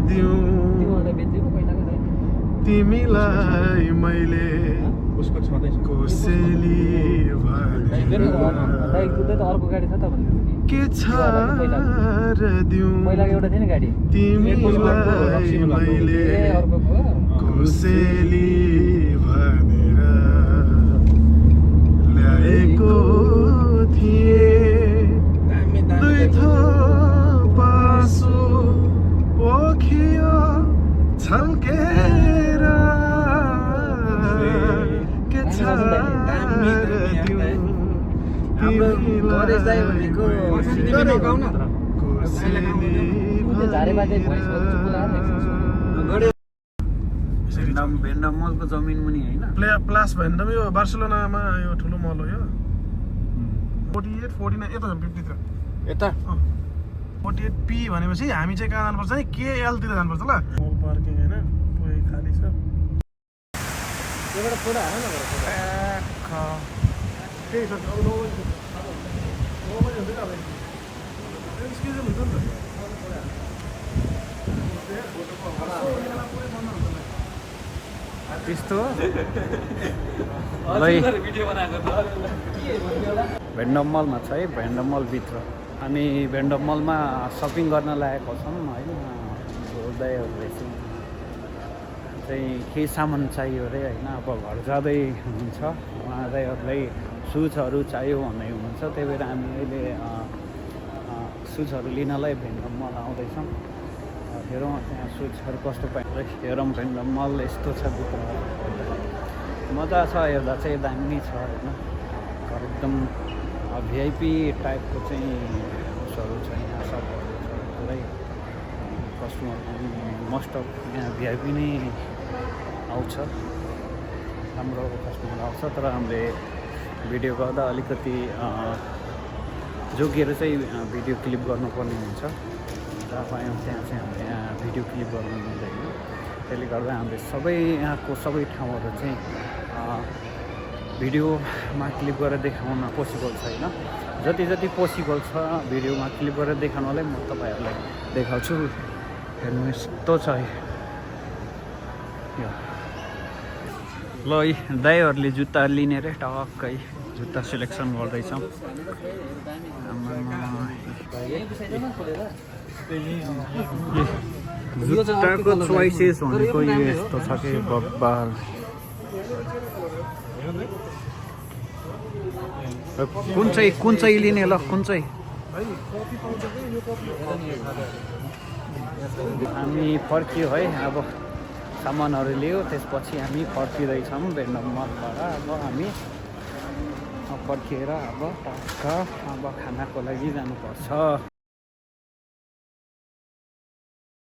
दिउँ तिमीलाई मैले कोसेली भनेर के छ र दिउँ तिमीलाई मैले कोसेली भनेर ल्याएको थिएँ दुई थोप आँसु पोखियो छल्केर के छ भेन्डम मलको जमिन पनि होइन प्लास भेन्डम यो बार्सिलोनामा यो ठुलो मल हो यो 48 49 यता 50 तिर यता 48 पी भनेपछि हामी चाहिँ कहाँ जानुपर्छ नि केएल तिर जानुपर्छ ल मल पार्किङ हैन पुरै खाली छ एउटा फोटो हाल न त्यही छ अब नोबडी हुन्छ नि अब स्केड्युल हुन्छ नि त्यस्तो भेन्डम मलमा छ है भेन्डम मलभित्र हामी भेन्डम मलमा सपिङ गर्न लागेको छौँ होइन दाइहरूले चाहिँ केही सामान चाहियो अरे होइन अब घर जाँदै हुनुहुन्छ उहाँ दाइहरूलाई सुजहरू चाहियो भन्दै हुनुहुन्छ त्यही भएर हामी अहिले सुजहरू लिनलाई भेन्डम मल आउँदैछौँ हेरौँ त्यहाँ सुजहरू कस्तो पाइन्छ हेरौँ भेन्डम मल यस्तो छ भित्र मजा छ हेर्दा चाहिँ दामी छ होइन एकदम भिआइपी टाइपको चाहिँ उसहरू छ यहाँ सबहरू छ पुरै कस्टमर मोस्ट अफ यहाँ भिआइपी नै आउँछ राम्रो कस्टमर आउँछ तर हामीले भिडियो गर्दा अलिकति जोगिएर चाहिँ भिडियो क्लिप गर्नुपर्ने हुन्छ जहाँ पायौँ त्यहाँ चाहिँ हामीले यहाँ भिडियो क्लिप गर्नु मिल्दैन त्यसले गर्दा हामीले सबै यहाँको सबै ठाउँहरू चाहिँ भिडियोमा क्लिप गरेर देखाउन पोसिबल छैन जति जति पोसिबल छ भिडियोमा क्लिप गरेर देखाउनलाई म तपाईँहरूलाई देखाउँछु हेर्नु यस्तो छ यो ल दाइहरूले जुत्ता लिने रे टक्कै जुत्ता सिलेक्सन गर्दैछौँ जुत्ताको चोइसेस भनेको यस्तो छ कि बब्बाल कुन चाहिँ लिने ल कुन चाहिँ हामी फर्कियो है अब सामानहरू लियो त्यसपछि हामी फर्किँदैछौँ भेन्डम मलबाट अब हामी फर्किएर अब टक्क अब खानाको लागि जानुपर्छ